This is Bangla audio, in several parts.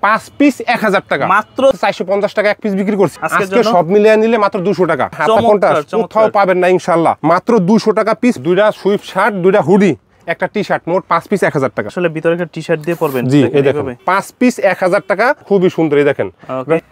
5 পিস 1000 টাকা, মাত্র 450 টাকা এক পিস বিক্রি করছি। আজকে সব মিলিয়ে নিলে মাত্র 200 টাকা। হাতা কন্ট্রাস্ট কোথাও পাবেন না ইনশাআল্লাহ। মাত্র 200 টাকা পিস, দুইটা সুইফট শার্ট, দুইটা হুডি, একটা টি শার্ট, মোট 5 পিস 1000 টাকা। আসলে ভিতরে একটা টি শার্ট দিয়ে পরবেন। জি, এই দেখেন 5 পিস 1000 টাকা, খুবই সুন্দর। এই দেখেন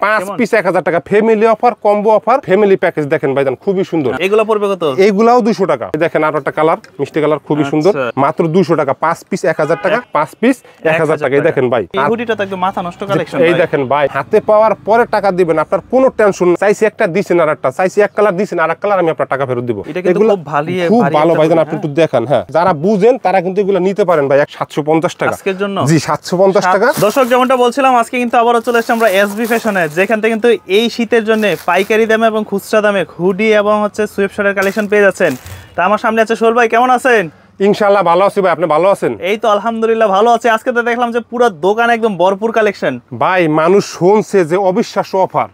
5 পিস 1000 টাকা, family offer, combo offer, family package দেখেন ভাইজান, খুবই সুন্দর। এগুলা পড়বে কত? এইগুলাও 200 টাকা। এই দেখেন আরো একটা কালার, মিষ্টি কালার, খুবই সুন্দর, মাত্র 200 টাকা। 5 পিস 1000 টাকা, 5 পিস 1000 টাকা। এই দেখেন ভাই, এই হুডিটা তো একদম মাথা নষ্ট কালেকশন ভাই। এই দেখেন ভাই, হাতে পাওয়ার পরে টাকা দিবেন, আপনার কোনো টেনশন নাই। চাইছি একটা দিছেন, আরেকটা চাইছি, এক কালার দিছেন, আরেক কালার আমি আপনার টাকা ফেরত দিব। এগুলো খুব ভালো ভাইজান, আপনি একটু দেখেন। হ্যাঁ, যারা বুঝেন তারা কিন্তু এগুলো নিতে পারেন ভাই। 750 টাকা আজকের জন্য। জি, 750 টাকা। দর্শক যেমনটা বলছিলাম, আজকে কিন্তু আবারও চলে এসেছি আমরা এসবি ফ্যাশনে, যেখান থেকে কিন্তু এই শীতের জন্য পাইকারি দামে এবং খুচরা দামে হুডি এবং হচ্ছে সুইফট শার্টের কালেকশন পেয়ে যাচ্ছেন। তা আমার সামনে আছে সোহেল ভাই, কেমন আছেন? ইনশাআল্লাহ ভালো আছি ভাই, আপনি ভালো আছেন? এই তো আলহামদুলিল্লাহ ভালো আছে। আজকে তো দেখলাম যে পুরো দোকান একদম ভরপুর কালেকশন ভাই। মানুষ শুনছে যে অবিশ্বাস্য অফার,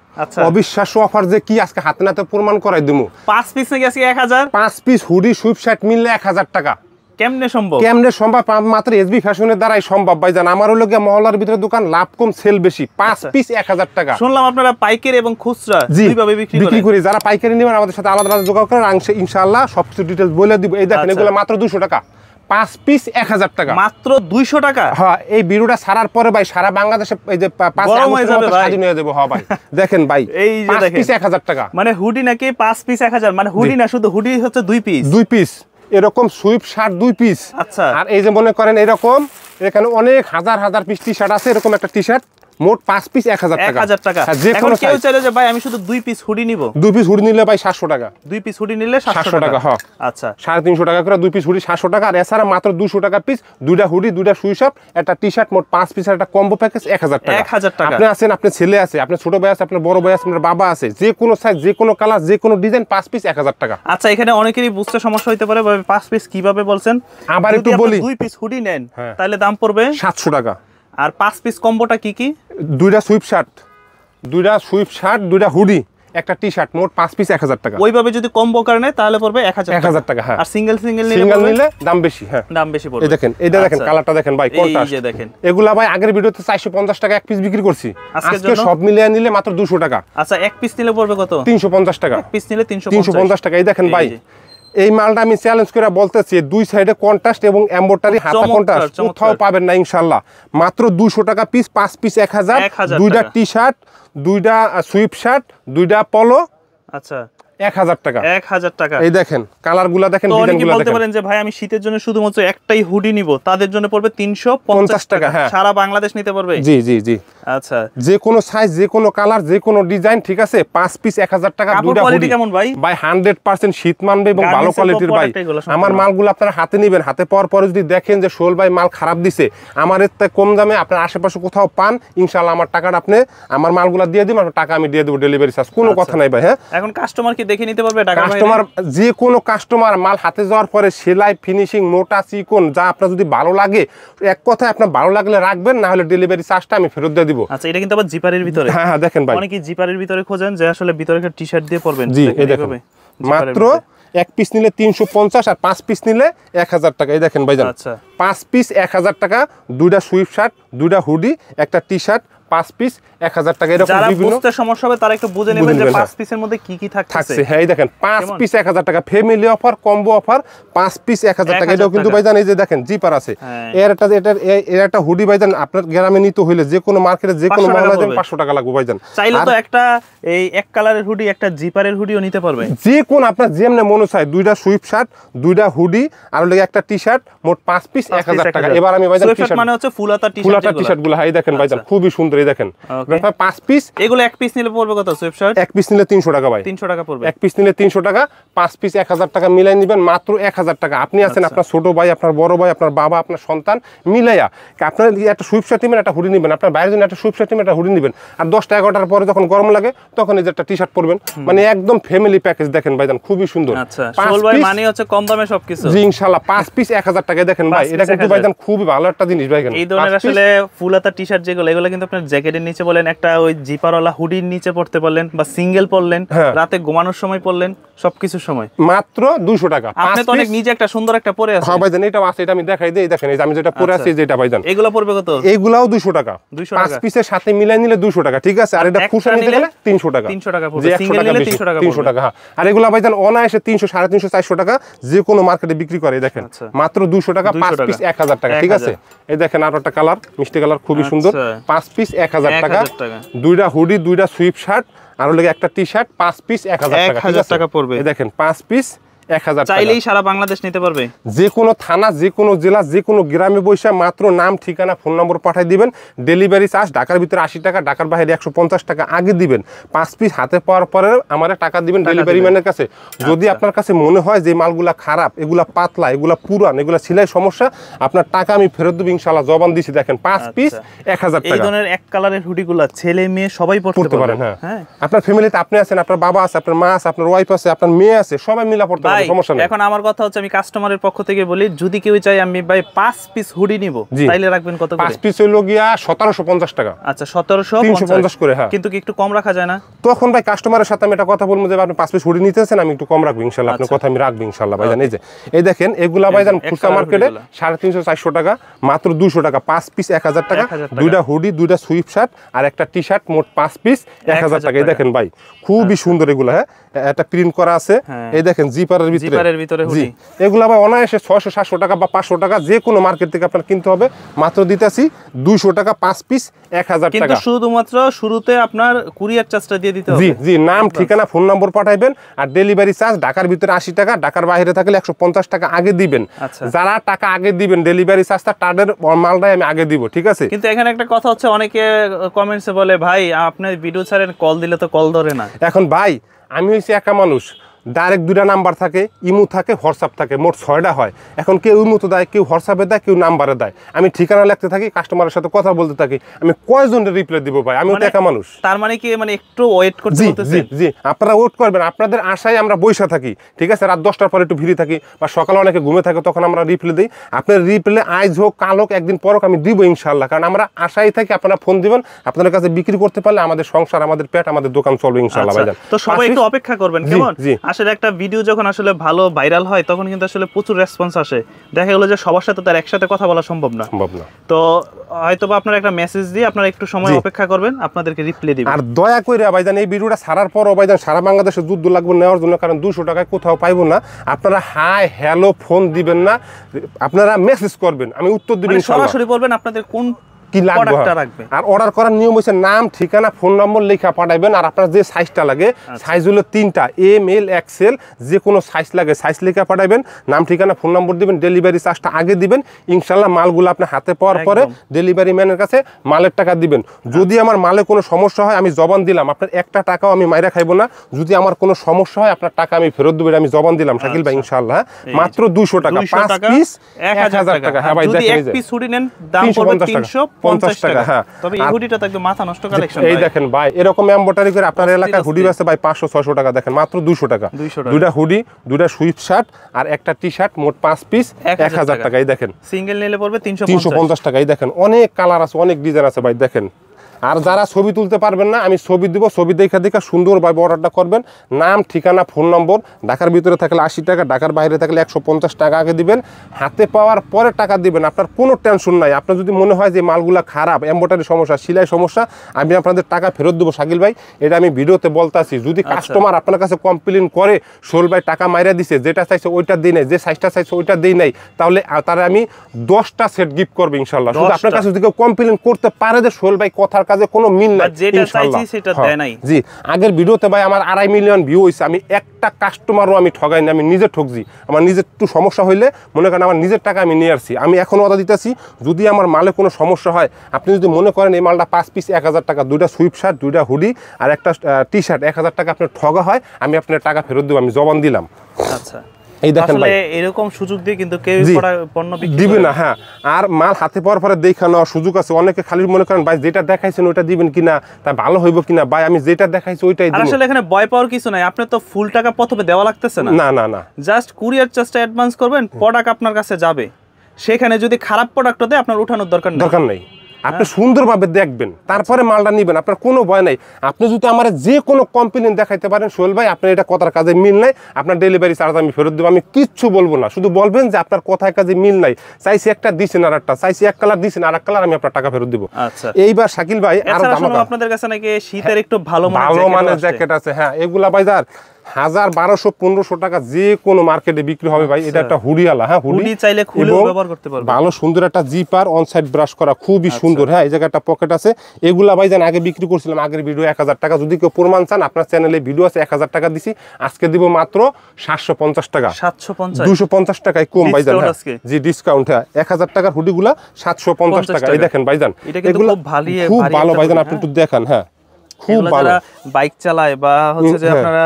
অবিশ্বাস্য অফার যে কি আজকে হাতে নাতে প্রমাণ করাই দিমু। 5 পিস নাকি আজকে 1000? 5 পিস হুডি সুইফট শার্ট মিললে 1000 টাকা। কেমনে সম্ভব? কেমনে সম্ভব? মাত্র এসবি ফ্যাশনের দ্বারাই সম্ভব ভাইজান। আমার হলো গিয়ে মহল্লার ভিতরে দোকান, লাভ কম সেল বেশি। 5 পিস 1000 টাকা। শুনলাম আপনারা পাইকারি এবং খুচরা দুইভাবে বিক্রি করি। যারা পাইকারি নেবেন আমাদের সাথে আলাদা আলাদা যোগাযোগ করেন, ইনশাআল্লাহ সবকিছু ডিটেইলস বলে দিব। এই দেখেন এগুলো মাত্র 200 টাকা, 5 পিস 1000 টাকা, মাত্র 200 টাকা। হ্যাঁ, এই ভিডিওটা ছাড়ার পরে ভাই সারা বাংলাদেশে এই যে 5 আগস্ট স্বাধীন হয়ে যাবে। হ্যাঁ ভাই, দেখেন ভাই, এই যে 5 পিস 1000 টাকা। মানে হুডি নাকি 5 পিস 1000? মানে হুডি না, শুধু হুডি হচ্ছে 2 পিস। 2 পিস এরকম সুইফট শার্ট 2 পিস। আচ্ছা, আর এই যে মনে করেন এরকম এখানে অনেক হাজার হাজার পিস টি শার্ট আছে। এরকম একটা টি শার্ট মোট 5 পিস 1000 টাকা। 1000 টাকা। যে কোনো কেউ চাইলে যে ভাই আমি শুধু 2 পিস হুডি নিব, 2 পিস হুডি নিলে ভাই 700 টাকা। 2 পিস হুডি নিলে 700 টাকা। হ্যাঁ, আচ্ছা, 350 টাকা করে 2 পিস হুডি 700 টাকা। আর এছাড়া মাত্র 200 টাকা পিস, দুইটা হুডি, দুইটা সুইশার্ট, একটা টি শার্ট, মোট 5 পিসের একটা কম্বো প্যাকেজ 1000 টাকা। 1000 টাকা। আপনি আছেন, আপনার ছেলে আছে, আপনার ছোট ভাই আছে, আপনার বড় ভাই আছে, আপনার বাবা আছে, যে কোনো সাইজ, যে কোনো কালার, যে কোনো ডিজাইন, 5 পিস 1000 টাকা। আচ্ছা, এখানে অনেকেরই বুঝতে সমস্যা হইতে পারে 5 পিস কিভাবে বলছেন। আবার একটু বলি, 2 পিস হুডি নেন তাহলে দাম পড়বে 700 টাকা। আর 5 পিস কম্বোটা কি কি? দুইটা সুইফট শার্ট, দুইটা হুডি, একটা টি শার্ট, মোট 5 পিস 1000 টাকা। ওইভাবে যদি কম্বো করে নেয় তাহলে পড়বে 1000 টাকা। হ্যাঁ, আর সিঙ্গেল নিলে দাম বেশি। হ্যাঁ, দাম বেশি পড়বে। এই দেখেন, এটা দেখেন, কালারটা দেখেন ভাই, কন্ট্রাস্ট। এই যে দেখেন, এগুলা ভাই আগের ভিডিওতে 450 টাকা এক পিস বিক্রি করছি, আজকে সব মিলিয়ে নিলে মাত্র 200 টাকা। আচ্ছা, এক পিস নিলে পড়বে কত? 350 টাকা। এক পিস নিলে 350 টাকা। এই দেখেন ভাই, এই মালটা আমি চ্যালেঞ্জ করে বলতেছি, দুই সাইডে কন্ট্রাস্ট এবং এমব্রয়ডারি, হাতা কন্ট্রাস্ট কোথাও পাবেন না ইনশাআল্লাহ। মাত্র 200 টাকা পিস, 5 পিস 1000, দুইটা টি শার্ট, দুইটা সুইফট শার্ট, দুইটা পলো। আচ্ছা, 1000 টাকা। 1000 টাকা। এই দেখেন কালারগুলো দেখেন, ডিজাইনগুলো দেখেন। বলতে পারেন যে ভাই আমি শীতের জন্য শুধুমাত্র একটাই হুডি নিব, তাদের জন্য পড়বে 350 টাকা। হ্যাঁ, সারা বাংলাদেশ নিতে পারবে। জি জি জি। আচ্ছা, যে কোনো সাইজ, যে কোনো কালার, যে কোনো ডিজাইন, ঠিক আছে। 5 পিস 1000 টাকা, দুইটা হুডি। কেমন ভাই? ভাই 100% শীত মানবে এবং ভালো কোয়ালিটির ভাই। আমার মালগুলো আপনারা হাতে নেবেন, হাতে পাওয়ার পরে যদি দেখেন যে সোহেল ভাই মাল খারাপ দিছে, আমার এর থেকে কম দামে আপনার আশেপাশে কোথাও পান, ইনশাআল্লাহ আমার টাকাটা আপনি আমার মালগুলো দিয়ে দিবেন, আপনার টাকা আমি দিয়ে দেব, ডেলিভারি চার্জ, কোনো কথা নাই ভাই। হ্যাঁ, এখন কাস্টমার কি দেখে নিতে পারবে টাকা? কাস্টমার, যে কোনো কাস্টমার মাল হাতে যাওয়ার পরে সেলাই, ফিনিশিং, মোটা, চিকন, যা আপনার যদি ভালো লাগে, এক কথায় আপনার ভালো লাগলে রাখবেন, না হলে ডেলিভারি চার্জটা আমি ফেরত দিয়ে দিব। আচ্ছা, এটা কিন্তু আবার জিপারের ভিতরে। হ্যাঁ হ্যাঁ, দেখেন ভাই, অনেকে জিপারের ভিতরে খোঁজেন যে আসলে ভিতরে একটা টি শার্ট দিয়ে পরবেন। জি, এই দেখেন মাত্র এক পিস নিলে 350 আর 5 পিস নিলে 1000 টাকা। এই দেখেন ভাইজান, 5 পিস 1000 টাকা, দুইটা সুইফট শার্ট, দুইটা হুডি, একটা টি শার্ট, 5 পিস 1000 টাকা। এরকম বিভিন্ন বুঝতে সমস্যা হবে তারা একটু বুঝে নেবেন যে 5 পিসের মধ্যে কি কি থাকছে। হ্যাঁ, এই দেখেন 5 পিস 1000 টাকা, family offer, combo offer, 5 piece 1000 টাকা। এটাও কিন্তু ভাইজান এই যে দেখেন জিপার আছে। এর একটা হুডি ভাইজান আপনার গ্রামে নিতে হইলে যে কোনো মার্কেটে, যে কোনো মহল্লায় 500 টাকা লাগবে ভাইজান। চাইলে তো একটা এই এক কালারের হুডি, একটা জিপারের হুডিও নিতে পারবে। যে কোন আপনার যেমনে মনে চায়, দুইটা সুইফট শার্ট, দুইটা হুডি, আর লাগে একটা টি শার্ট, মোট 5 পিস 1000 টাকা। এবার আমি ভাইজান টি শার্ট মানে হচ্ছে ফুল হাতা টি শার্টগুলো, এই দেখেন ভাইজান, খুবই সুন্দর। এই দেখেন 5 পিস, এগুলো এক পিস নিলে পড়বে কত? সুইফট শার্ট এক পিস নিলে 300 টাকা ভাই। 300 টাকা পড়বে। এক পিস নিলে 300 টাকা, 5 পিস 1000 টাকা মিলাই নেবেন, মাত্র 1000 টাকা। আপনি আছেন, আপনার ছোট ভাই, আপনার বড় ভাই, আপনার বাবা, আপনার সন্তান মিলাইয়া আপনার একটা সুইফট শার্ট নেবেন, একটা হুডি নেবেন, আপনার বাইরের জন্য একটা সুইফট শার্ট নেবেন, একটা হুডি নেবেন, আর 10টা 11টার পরে যখন গরম লাগে তখন এই যে একটা টি শার্ট পরবেন, মানে একদম ফ্যামিলি প্যাকেজ। দেখেন ভাইজান, খুবই সুন্দর। আচ্ছা, সোহেল ভাই মানে হচ্ছে কম দামে সবকিছু। জি ইনশাআল্লাহ, 5 পিস 1000 টাকা। দেখেন ভাই, এটা কিন্তু ভাইজান খুবই ভালো একটা জিনিস ভাই। এই ধরনের আসলে ফুল হাতা টি শার্ট যেগুলো, এগুলো কিন্তু আপনার জ্যাকেটের নিচে বলেন, একটা ওই জিপারওয়ালা হুডির নিচে পড়তে পারলেন, বা সিঙ্গেল পরলেন, রাতে ঘুমানোর সময় পরলেন, সবকিছুর সময় মাত্র 200 টাকা। আপনি তো অনেক নিজে একটা সুন্দর একটা পরে আছে। হ্যাঁ ভাইজান, এটা আছে, এটা আমি দেখাই দেই। দেখেন এই যে আমি যেটা পরে আছি, যেটা ভাইজান, এগুলো পড়বে কত? এইগুলাও 200 টাকা। 5 পিসের সাথে মিলাই নিলে 200 টাকা, ঠিক আছে। আর এটা খুচরা নিতে গেলে 300 টাকা। 300 টাকা পড়বে, সিঙ্গেল নিলে 300 টাকা পড়বে। 300 টাকা, হ্যাঁ। আর এগুলা ভাইজান অনায়াসে 300, 350, 400 টাকা যে কোনো মার্কেটে বিক্রি করে। দেখেন মাত্র 200 টাকা, 5 পিস 1000 টাকা, ঠিক আছে। এই দেখেন আরো একটা কালার, মিষ্টি কালার, খুবই সুন্দর, 5 পিস 1000 টাকা। দুইটা হুডি, দুইটা সুইপ শার্ট, আর লাগে একটা টি শার্ট, 5 পিস 1000 টাকা পড়বে। এই দেখেন 5 পিস 1000 টাকা। চাইলেই সারা বাংলাদেশ নিতে পারবে, যে কোনো থানা, যে কোনো জেলা, যে কোনো গ্রামে বসে মাত্র নাম, ঠিকানা, ফোন নম্বর পাঠিয়ে দিবেন। ডেলিভারি চার্জ ঢাকার ভিতরে 80 টাকা, ঢাকার বাইরে 150 টাকা আগে দিবেন। 5 পিস হাতে পাওয়ার পরে আমার টাকা দিবেন ডেলিভারি ম্যানের কাছে। যদি আপনার কাছে মনে হয় যে মালগুলা খারাপ, এগুলা পাতলা, এগুলা পুরান, এগুলা সেলাই সমস্যা, আপনার টাকা আমি ফেরত দেব ইনশাআল্লাহ, জবান দিছি। দেখেন 5 পিস 1000 টাকা। এই ধরনের এক কালারের হুডিগুলা ছেলে মেয়ে সবাই পড়তে পারেন। হ্যাঁ, আপনার ফ্যামিলিতে আপনি আছেন, আপনার বাবা আছে, আপনার মা আছে, আপনার ওয়াইফ আছে, আপনার মেয়ে আছে, সবাই মিলে পড়তে পারবে, সমস্যা নেই। এখন আমার কথা হচ্ছে, আমি কাস্টমারের পক্ষ থেকে বলি, যদি কেউ চাই আমি ভাই 5 পিস হুডি নিব, তাইলে রাখবেন কত করে? 5 পিস হলো গিয়া 1750 টাকা। আচ্ছা, 1750 করে, হ্যাঁ। কিন্তু কি একটু কম রাখা যায় না? তখন ভাই কাস্টমারের সাথে আমি এটা কথা বলবো যে আপনি 5 পিস হুডি নিতেছেন, আমি একটু কম রাখবো ইনশাআল্লাহ, আপনার কথা আমি রাখবো ইনশাআল্লাহ ভাইজান। এই যে এই দেখেন এগুলা ভাইজান খুচরা মার্কেটে 350, 400 টাকা, মাত্র 200 টাকা। 5 পিস 1000 টাকা, দুইটা হুডি, দুইটা সুইপ শার্ট আর একটা টি শার্ট, মোট 5 পিস 1000 টাকা। এই দেখেন ভাই খুবই সুন্দর এগুলা, হ্যাঁ, এটা প্রিন্ট করা আছে। এই দেখেন জিপারের ভিতরে হুডি। এগুলা ভাই অনায়াসে 600, 700 টাকা বা 500 টাকা যে কোনো মার্কেট থেকে আপনার কিনতে হবে। মাত্র দিতেছি 200 টাকা, 5 পিস 1000 টাকা। কিন্তু শুধুমাত্র শুরুতে আপনার কুরিয়ার চার্জটা দিয়ে দিতে হবে। জি জি, নাম, ঠিকানা, ফোন নম্বর পাঠাইবেন। আর ডেলিভারি চার্জ ঢাকার ভিতরে 80 টাকা, ঢাকার বাইরে থাকলে 150 টাকা আগে দিবেন। যারা টাকা আগে দিবেন, ডেলিভারি চার্জটা তাদের মালটাই আমি আগে দিব, ঠিক আছে। কিন্তু এখানে একটা কথা হচ্ছে, অনেকে কমেন্টসে বলে, ভাই আপনি ভিডিও ছাড়েন, কল দিলে তো কল ধরে না। এখন ভাই আমি হইছি একা মানুষ, ডাইরেক্ট 2টা নাম্বার থাকে, ইমো থাকে, হোয়াটসঅ্যাপ থাকে, মোট 6টা হয়। এখন কেউ ইমোতে দেয়, কেউ হোয়াটসঅ্যাপে দেয়, কেউ নাম্বারে দেয়। আমি ঠিকানা লিখতে থাকি, কাস্টমারের সাথে কথা বলতে থাকি। আমি কয়জনের রিপ্লাই দিব ভাই? আমি তো একা মানুষ। তার মানে কি, মানে একটু ওয়েট করতে বলতেছেন? জি জি, আপনারা ওয়েট করবেন, আপনাদের আশায় আমরা বইসা থাকি, ঠিক আছে। রাত 10টার পরে একটু ভিড়ি থাকি, বা সকালে অনেকে ঘুমে থাকে, তখন আমরা রিপ্লাই দিই। আপনার রিপ্লাই আজ হোক, কাল হোক, একদিন পর হোক, আমি দিব ইনশাআল্লাহ। কারণ আমরা আশায় থাকি আপনারা ফোন দিবেন, আপনাদের কাছে বিক্রি করতে পারলে আমাদের সংসার, আমাদের পেট, আমাদের দোকান চলবে ইনশাআল্লাহ ভাইজান। তো সবাই একটু অপেক্ষা করবেন, কেমন? আসলে একটা ভিডিও যখন আসলে ভালো ভাইরাল হয়, তখন কিন্তু আসলে প্রচুর রেসপন্স আসে। দেখা গেল যে সবার সাথে তার একসাথে কথা বলা সম্ভব না। তো হয়তো বা আপনারা একটা মেসেজ দিয়ে আপনারা একটু সময় অপেক্ষা করবেন, আপনাদেরকে রিপ্লাই দিবেন। আর দয়া করে ভাইজান এই ভিডিওটা ছাড়ার পরও ভাইজান সারা বাংলাদেশে যুদ্ধ লাগবে নেওয়ার জন্য, কারণ 200 টাকায় কোথাও পাইবো না। আপনারা হাই হ্যালো ফোন দিবেন না, আপনারা মেসেজ করবেন, আমি উত্তর দিব ইনশাআল্লাহ। সরাসরি বলবেন আপনাদের কোন কি লাগবে। আর অর্ডার করার নিয়ম হচ্ছে নাম, ঠিকানা, ফোন নম্বর লেখা পাঠাবেন। আর আপনার যে সাইজটা লাগে, সাইজ হলো 3টা, এম, এল, এক্সেল, যে কোনো সাইজ লাগে, সাইজ লেখা পাঠাবেন। নাম, ঠিকানা, ফোন নম্বর দিবেন, ডেলিভারি চার্জটা আগে দিবেন। ইনশাআল্লাহ মালগুলো আপনার হাতে পাওয়ার পরে ডেলিভারি ম্যানের কাছে মালের টাকা দিবেন। যদি আমার মালে কোনো সমস্যা হয়, আমি জবান দিলাম, আপনার একটা টাকাও আমি মাইরা খাইবো না। যদি আমার কোনো সমস্যা হয়, আপনার টাকা আমি ফেরত দেব, আমি জবান দিলাম শাকিল ভাই ইনশাআল্লাহ। মাত্র 200 টাকা, 5 পিস 1000 টাকা। হ্যাঁ ভাই, যদি এক পিস হুডি নেন, দাম পড়বে 350 টাকা। হ্যাঁ, তবে এই হুডিটা তো একদম মাথা নষ্ট কালেকশন। এই দেখেন ভাই, এরকম এমব্রয়ডারি করে আপনার এলাকায় হুডি আছে ভাই 500, 600 টাকা। দেখেন মাত্র 200 টাকা, দুইটা হুডি, দুইটা সুইপ শার্ট আর একটা টি শার্ট, মোট 5 পিস 1000 টাকা। এই দেখেন সিঙ্গেল নিলে পড়বে 350 টাকা। এই দেখেন অনেক কালার আছে, অনেক ডিজাইন আছে ভাই। দেখেন আর যারা ছবি তুলতে পারবেন না, আমি ছবি দিব, ছবি দেখা দেখা সুন্দরভাবে অর্ডারটা করবেন। নাম, ঠিকানা, ফোন নম্বর, ঢাকার ভিতরে থাকলে 80 টাকা, ঢাকার বাইরে থাকলে 150 টাকা আগে দিবেন। হাতে পাওয়ার পরে টাকা দিবেন, আপনার কোনো টেনশন নাই। আপনার যদি মনে হয় যে মালগুলা খারাপ, এমব্রয়ডারি সমস্যা, সেলাই সমস্যা, আমি আপনাদের টাকা ফেরত দেবো শাকিল ভাই। এটা আমি ভিডিওতে বলতেছি। যদি কাস্টমার আপনার কাছে কমপ্লেন করে, সোহেল ভাই টাকা মাইরা দিছে, যেটা চাইছে ওইটা দিই নাই, যে সাইজটা চাইছে ওইটা দিই নাই, তাহলে তারা আমি 10টা সেট গিফট করবো ইনশাল্লাহ। শুধু আপনার কাছে যদি কেউ কমপ্লেন করতে পারে যে সোহেল ভাই কথার কাজে কোনো মিল নাই, যেটা চাইছি সেটা দেয় নাই। জি, আগের ভিডিওতে ভাই আমার 2.5 মিলিয়ন ভিউ হইছে, আমি একটা কাস্টমারও আমি ঠগাই না, আমি নিজে ঠকছি। আমার নিজের একটু সমস্যা হইলে মনে করেন আমার নিজের টাকা আমি নিয়ে আসছি। আমি এখন অর্ডার দিতেছি, যদি আমার মালে কোনো সমস্যা হয়, আপনি যদি মনে করেন এই মালটা 5 পিস 1000 টাকা, দুইটা সুইপ শার্ট, দুইটা হুডি আর একটা টি শার্ট 1000 টাকা আপনার ঠগা হয়, আমি আপনার টাকা ফেরত দেবো, আমি জবান দিলাম। আচ্ছা, এই দেখেন ভাই, এরকম সুযোগ দিয়ে কিন্তু কেউ পণ্য বিক্রি দিবে না। হ্যাঁ, আর মাল হাতে পাওয়ার পরে দেখা নেওয়ার সুযোগ আছে। অনেকে খালি মনে করেন ভাই যেটা দেখাইছেন ওইটা দিবেন কিনা, তা ভালো হইব কিনা। ভাই আমি যেটা দেখাইছি ওইটাই দিব। আসলে এখানে ভয় পাওয়ার কিছু নাই, আপনি তো ফুল টাকা প্রথমে দেওয়া লাগতেছে না। না না না, জাস্ট কুরিয়ার চার্জটা অ্যাডভান্স করবেন, প্রোডাক্ট আপনার কাছে যাবে। সেখানে যদি খারাপ প্রোডাক্ট দেয়, আপনার উঠানোর দরকার নেই। আপনি সুন্দরভাবে দেখবেন, তারপরে মালটা নিবেন, আপনার কোনো ভয় নাই। আপনি যদি আমার যে কোনো কমপ্লেন দেখাইতে পারেন সোহেল ভাই আপনার এটা কথার কাজে মিল নাই, আপনার ডেলিভারি চার্জ আমি ফেরত দেবো, আমি কিচ্ছু বলবো না। শুধু বলবেন যে আপনার কথায় কাজে মিল নাই, চাইছি একটা দিছেন আর একটা, চাইছি এক কালার দিছেন আর এক কালার, আমি আপনার টাকা ফেরত দিব। আচ্ছা, এইবার শাকিল ভাই আরো দামাকা আপনাদের কাছে নাকি শীতের একটু ভালো মানের জ্যাকেট আছে। হ্যাঁ, এগুলা ভাইজার 1200-1500 টাকা যে কোনো মার্কেটে বিক্রি হবে ভাই। এটা একটা হুডিওয়ালা, হ্যাঁ হুডি চাইলে খুলেও ব্যবহার করতে পারবেন। ভালো সুন্দর একটা জিপার অন সাইড ব্রাশ করা, খুবই সুন্দর। হ্যাঁ, এই জায়গায় একটা পকেট আছে। এগুলা ভাই জান আগে বিক্রি করছিলাম, আগের ভিডিও 1000 টাকা। যদি কেউ প্রমাণ চান আপনার চ্যানেলে ভিডিও আছে, 1000 টাকা দিছি, আজকে দিব মাত্র 750 টাকা। 250 টাকায় কম ভাইজান। জি ডিসকাউন্ট। হ্যাঁ, 1000 টাকার হুডিগুলা 750 টাকা। এই দেখেন ভাইজান, এগুলো খুব ভালো ভাইজান, আপনি একটু দেখেন। হ্যাঁ, খুব ভালো। বাইক চালায় বা হচ্ছে যে আপনারা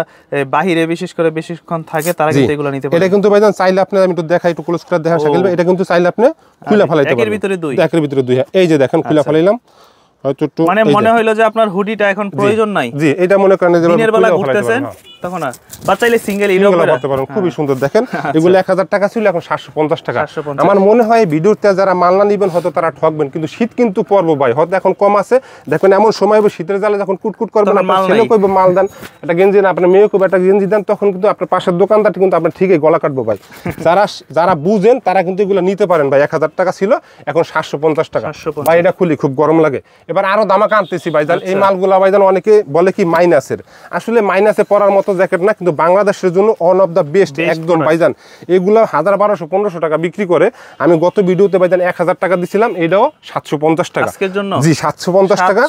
বাহিরে বিশেষ করে বেশিক্ষণ থাকে তারা কিন্তু এগুলো নিতে পারে। এটা কিন্তু ভাইজান চাইলে আপনি, আমি একটু দেখাই, একটু ক্লোজ করে দেখান শাকিল ভাই, এটা কিন্তু চাইলে আপনি খুলে ফেলাইতে পারবেন। একের ভিতরে দুই। এই যে দেখেন খুলে ফেলাইলাম। হয়তো একটু মানে মনে হইলো যে আপনার হুডিটা এখন প্রয়োজন নাই। জি, এটা মনে করেন যে দিনের বেলা ঘুরতেছেন তখন বা চাইলে সিঙ্গেল ইনও করতে পারেন। খুবই সুন্দর দেখেন। এগুলো 1000 টাকা ছিল, এখন 750 টাকা। আমার মনে হয় ভিডিওতে যারা মাল না নিবেন হয়তো তারা ঠকবেন, কিন্তু শীত কিন্তু পর্ব ভাই, হয়তো এখন কম আছে। দেখবেন এমন সময় হবে শীতের জ্বালা যখন কুটকুট করবেন, আপনার ছেলে কইবে মাল দেন, একটা গেঞ্জি না, আপনার মেয়ে কইবে একটা গেঞ্জি দেন, তখন কিন্তু আপনার পাশের দোকানদার কিন্তু আপনার ঠিকই গলা কাটবো ভাই। যারা বুঝেন তারা কিন্তু এগুলো নিতে পারেন ভাই। 1000 টাকা ছিল, এখন 750 টাকা ভাই। এটা খুলি খুব গরম লাগে। এবার আরো দামাকা আনতেছি ভাইজান। এই মালগুলা ভাইজান অনেকে বলে কি মাইনাসের, আসলে মাইনাসে পরার মতো জ্যাকেট না, কিন্তু বাংলাদেশের জন্য ওয়ান অফ দ্য বেস্ট একদম ভাইজান। এগুলো 1000, 1200, 1500 টাকা বিক্রি করে। আমি গত ভিডিওতে ভাইজান 1000 টাকা দিছিলাম, এটাও 750 টাকা আজকের জন্য। জি 750 টাকা।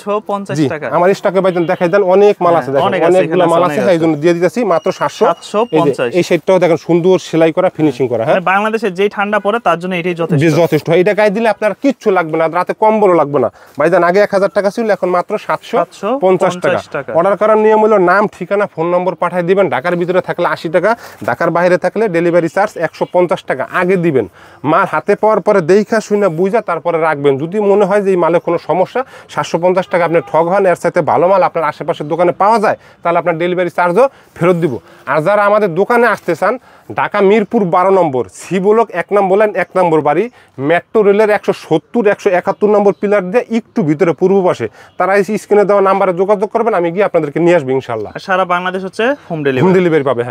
জি আমার স্টকে ভাইজান দেখাই দেন, অনেক মাল আছে, দেখেন অনেকগুলো মাল আছে, এই জন্য দিয়ে দিতেছি মাত্র 750। এই সেটটাও দেখেন সুন্দর সেলাই করা, ফিনিশিং করা। হ্যাঁ, বাংলাদেশে যেই ঠান্ডা পড়ে তার জন্য এটাই যথেষ্ট। এইটা গায়ে দিলে আপনার কিচ্ছু লাগবে না, রাতে কম্বলও লাগবে না ভাইজান। আগে 1000 টাকা ছিল, এখন মাত্র 750 টাকা। অর্ডার করার নিয়ম হলো নাম, ঠিকানা, ফোন নম্বর পাঠিয়ে দিবেন। ঢাকার ভিতরে থাকলে 80 টাকা, ঢাকার বাইরে থাকলে ডেলিভারি চার্জ 150 টাকা আগে দিবেন। মাল হাতে পাওয়ার পরে দেখা শুনে বুঝা তারপরে রাখবেন। যদি মনে হয় যে এই মালে কোনো সমস্যা, 750 টাকা আপনি ঠক হন, এর সাথে ভালো মাল আপনার আশেপাশের দোকানে পাওয়া যায়, তাহলে আপনার ডেলিভারি চার্জও ফেরত দিব। আর যারা আমাদের দোকানে আসতে চান, ঢাকা মিরপুর 12 নম্বর, সি ব্লক 1 নম্বর লাইন 1 নম্বর বাড়ি, মেট্রো রেলের 170, 171 নম্বর পিলার দিয়ে একটু ভিতরে পূর্ব পাশে, তারা এই স্ক্রিনে দেওয়া নাম্বারে যোগাযোগ করবেন, আমি গিয়ে আপনাদেরকে নিয়ে আসবো ইনশাল্লাহ। সারা বাংলাদেশ হচ্ছে হোম ডেলিভারি পাবে। হ্যাঁ।